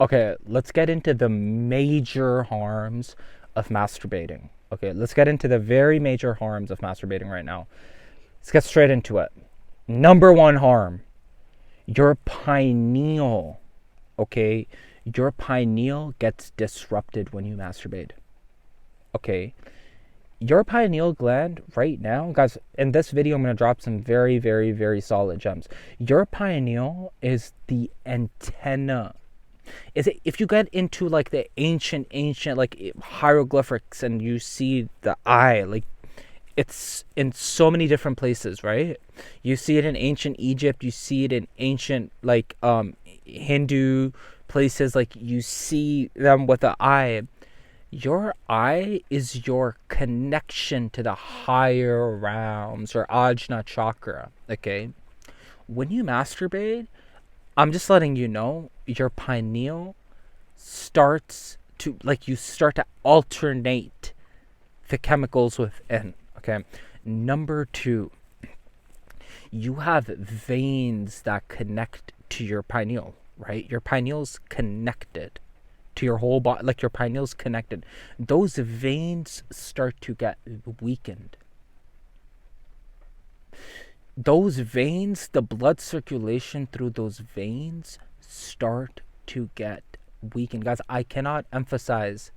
Okay, let's get into the major harms of masturbating. Okay, let's get into the very major harms of masturbating right now. Let's get straight into it. Number one harm, your pineal. Okay, your pineal gets disrupted when you masturbate. Okay, your pineal gland right now, guys, in this video, I'm going to drop some very, very, very solid gems. Your pineal is the antenna. Is it, if you get into like the ancient like hieroglyphics and you see the eye, like it's in so many different places, right? You see it in ancient Egypt, you see it in ancient like Hindu places, like you see them with the eye. Your eye is your connection to the higher realms or ajna chakra. Okay, when you masturbate, I'm just letting you know your pineal starts to, like, you start to alternate the chemicals within. Okay. Number two, you have veins that connect to your pineal, right? Your pineal's connected to your whole body, like your pineal's connected. Those veins start to get weakened. Those veins, the blood circulation through those veins start to get weakened. Guys, I cannot emphasize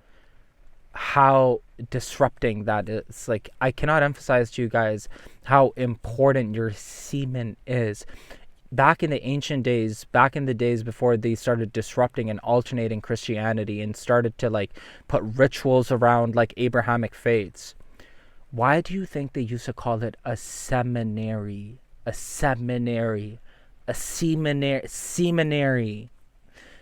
how disrupting that is. Like, I cannot emphasize to you guys how important your semen is. Back in the ancient days, back in the days before they started disrupting and alternating Christianity and started to like put rituals around like Abrahamic faiths, why do you think they used to call it a seminary? A seminary. A seminary.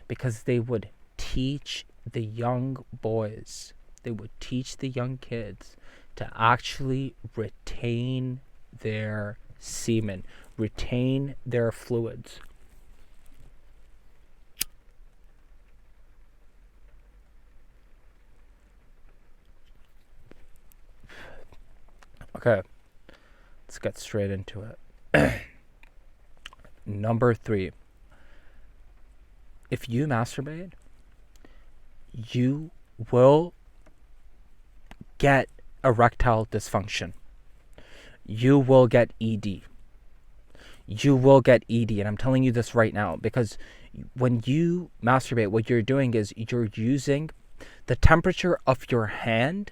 Because they would teach the young boys, they would teach the young kids to actually retain their semen, retain their fluids. Okay, let's get straight into it. Number three, if you masturbate, you will get erectile dysfunction. You will get ED. You will get ED. And I'm telling you this right now because when you masturbate, what you're doing is you're using the temperature of your hand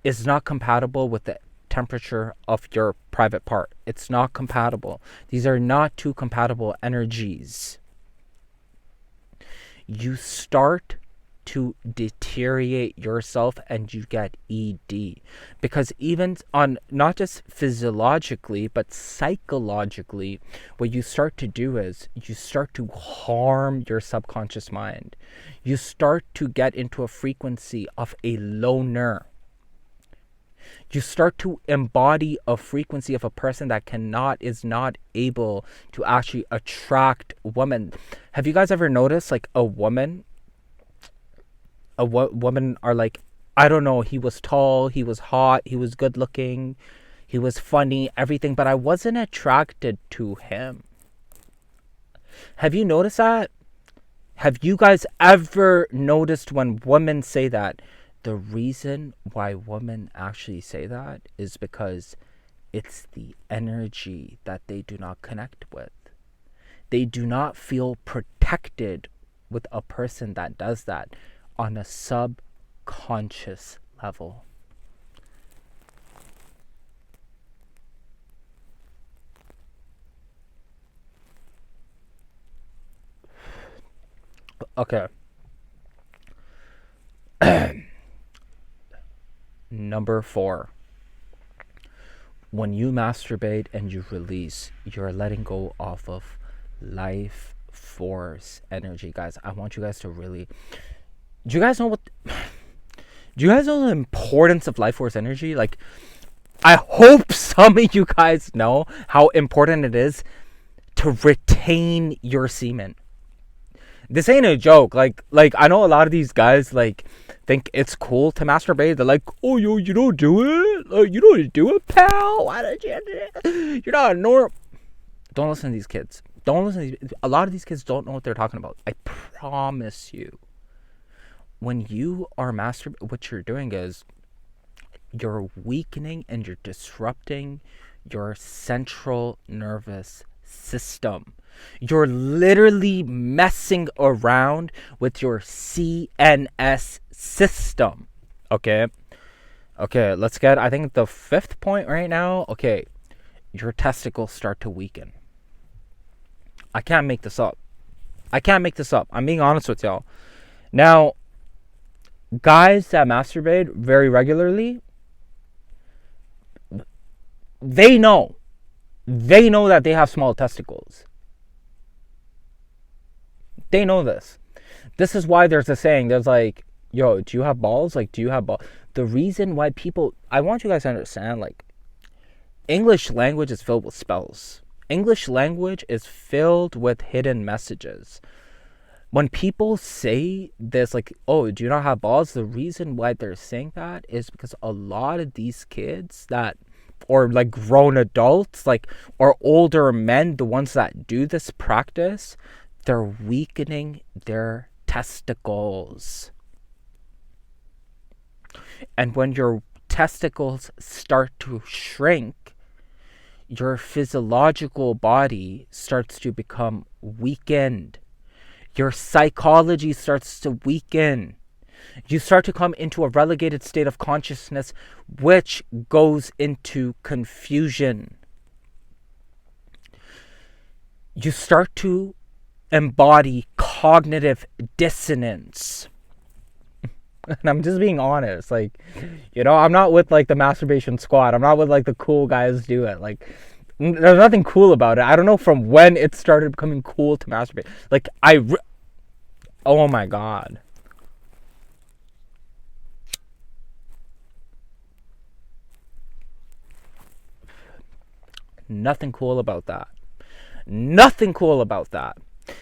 is not compatible with the temperature of your private part. It's not compatible. These are not two compatible energies. You start to deteriorate yourself and you get ED. Because even on, not just physiologically, but psychologically, what you start to do is you start to harm your subconscious mind. You start to get into a frequency of a loner. You start to embody a frequency of a person that is not able to actually attract women. Have you guys ever noticed like women are like, I don't know, he was tall, he was hot, he was good looking, he was funny, everything, but I wasn't attracted to him. Have you noticed that? Have you guys ever noticed when women say that? The reason why women actually say that is because it's the energy that they do not connect with. They do not feel protected with a person that does that on a subconscious level. Okay. Number 4. When you masturbate and you release, you're letting go off of life force energy. Guys, I want you guys to really... Do you guys know the importance of life force energy? Like, I hope some of you guys know how important it is to retain your semen. This ain't a joke. Like I know a lot of these guys like think it's cool to masturbate. They're like, oh, yo, you don't do it? You don't do it, pal? Why don't you do it? You're not a norm. Don't listen to these kids. Don't listen to these. A lot of these kids don't know what they're talking about. I promise you. when you are masturbating, what you're doing is you're weakening and you're disrupting your central nervous system. You're literally messing around with your CNS system. Okay? Okay, let's get, I think, the fifth point right now. Okay, your testicles start to weaken. I can't make this up. I'm being honest with y'all. Now, guys that masturbate very regularly, they know that they have small testicles. They know this. This is why there's a saying, there's like, yo, do you have balls? Like, do you have balls? The reason why people, I want you guys to understand, like, English language is filled with spells. English language is filled with hidden messages. When people say this, like, oh, do you not have balls? The reason why they're saying that is because a lot of these kids that, or like grown adults, like, or older men, the ones that do this practice, they're weakening their testicles. And when your testicles start to shrink, your physiological body starts to become weakened. Your psychology starts to weaken. You start to come into a relegated state of consciousness, which goes into confusion. You start to embody cognitive dissonance. And I'm just being honest. Like, you know, I'm not with like the masturbation squad. I'm not with like the cool guys do it. Like, there's nothing cool about it. I don't know from when it started becoming cool to masturbate. Like, oh my God. Nothing cool about that. Nothing cool about that.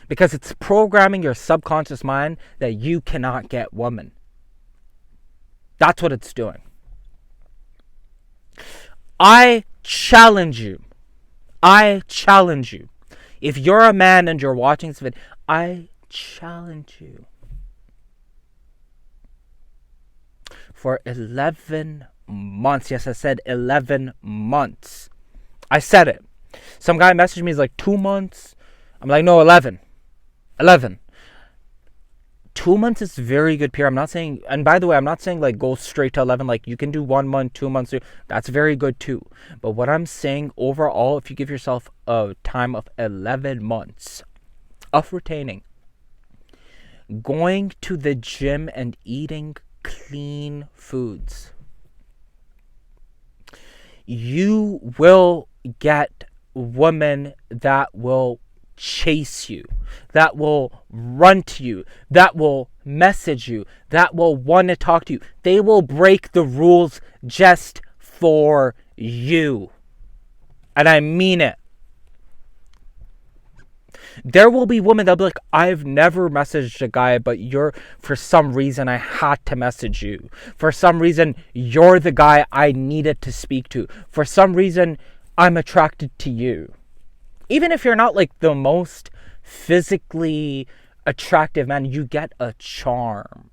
Because it's programming your subconscious mind that you cannot get women. That's what it's doing. I challenge you. If you're a man and you're watching this video, I challenge you. For 11 months. Yes, I said 11 months. I said it. Some guy messaged me, he's like, 2 months. I'm like, no, 11. 2 months is very good period. I'm not saying, and by the way, I'm not saying like go straight to 11. Like, you can do 1 month, 2 months. That's very good too. But what I'm saying overall, if you give yourself a time of 11 months of retaining, going to the gym and eating clean foods, you will get women that will chase you, that will run to you, that will message you, that will want to talk to you. They will break the rules just for you. And I mean it. There will be women that'll be like, I've never messaged a guy, but for some reason, I had to message you. For some reason, you're the guy I needed to speak to. For some reason, I'm attracted to you. Even if you're not like the most physically attractive man, you get a charm.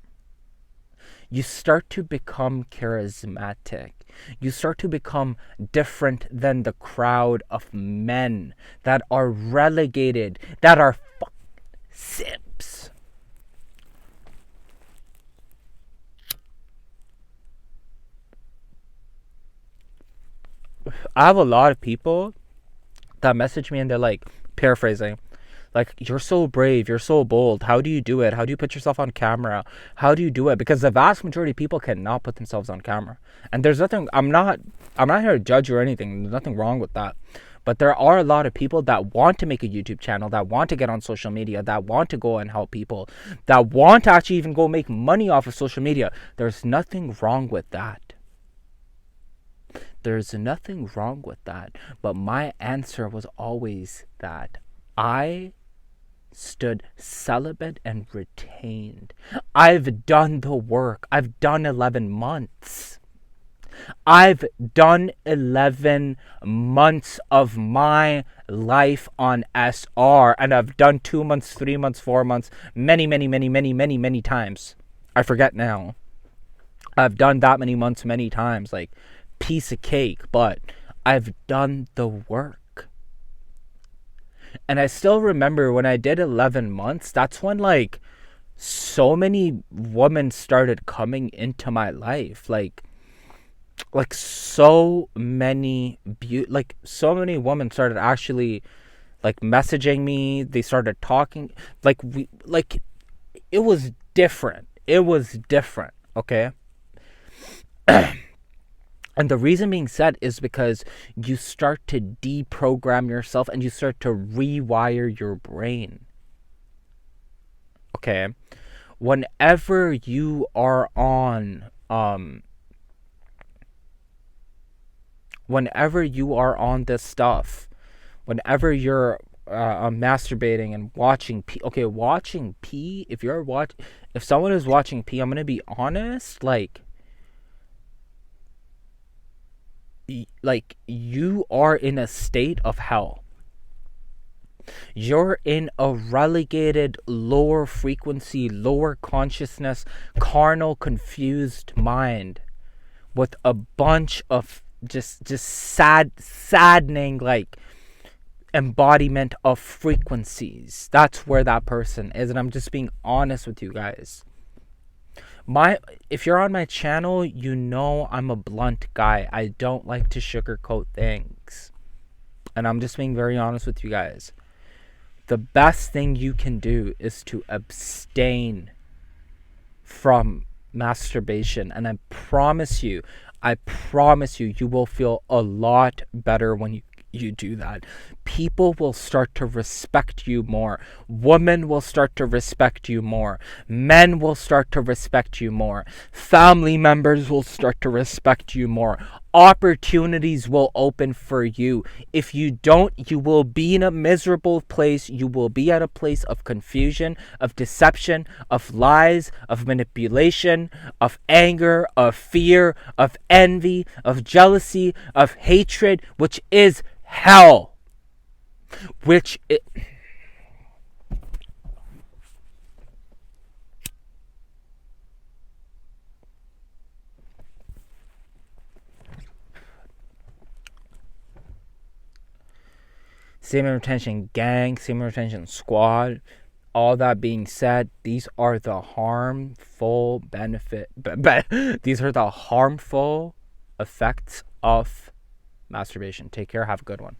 You start to become charismatic. You start to become different than the crowd of men that are relegated, that are simps. I have a lot of people that message me and they're like, paraphrasing, like, you're so brave, you're so bold, how do you do it? How do you put yourself on camera? How do you do it? Because the vast majority of people cannot put themselves on camera. And there's nothing, I'm not here to judge you or anything. There's nothing wrong with that. But there are a lot of people that want to make a YouTube channel, that want to get on social media, that want to go and help people, that want to actually even go make money off of social media. There's nothing wrong with that. There's nothing wrong with that. But my answer was always that I stood celibate and retained. I've done the work. I've done 11 months. I've done 11 months of my life on SR, and I've done 2 months, 3 months, 4 months, many times. I forget now. I've done that many months many times, like piece of cake, but I've done the work. And I still remember when I did 11 months, that's when like so many women started coming into my life. Like so many like so many women started actually like messaging me. They started talking like it was different. It was different, okay? And the reason being said is because you start to deprogram yourself and you start to rewire your brain. Okay? Whenever you are on whenever you are on this stuff, whenever you're masturbating and watching pee, okay, watching pee, if someone is watching pee, I'm going to be honest, like you are in a state of hell. You're in a relegated lower frequency, lower consciousness, carnal, confused mind with a bunch of just saddening like embodiment of frequencies. That's where that person is, and I'm just being honest with you guys. If you're on my channel, you know I'm a blunt guy. I don't like to sugarcoat things. And I'm just being very honest with you guys. The best thing you can do is to abstain from masturbation, and I promise you, you will feel a lot better when you do that. People will start to respect you more. Women will start to respect you more. Men will start to respect you more. Family members will start to respect you more. Opportunities will open for you. If you don't, you will be in a miserable place. You will be at a place of confusion, of deception, of lies, of manipulation, of anger, of fear, of envy, of jealousy, of hatred, which is hell. Semen retention gang, semen retention squad. All that being said, these are the harmful these are the harmful effects of masturbation. Take care. Have a good one.